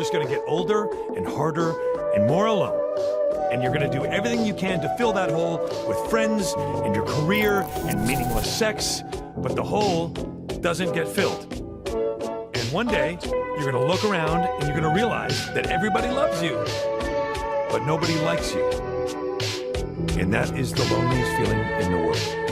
just going to get older and harder and more alone. And you're going to do everything you can to fill that hole with friends and your career and meaningless sex, but the hole doesn't get filled. And one day, you're going to look around and you're going to realize that everybody loves you, but nobody likes you. And that is the loneliest feeling in the world.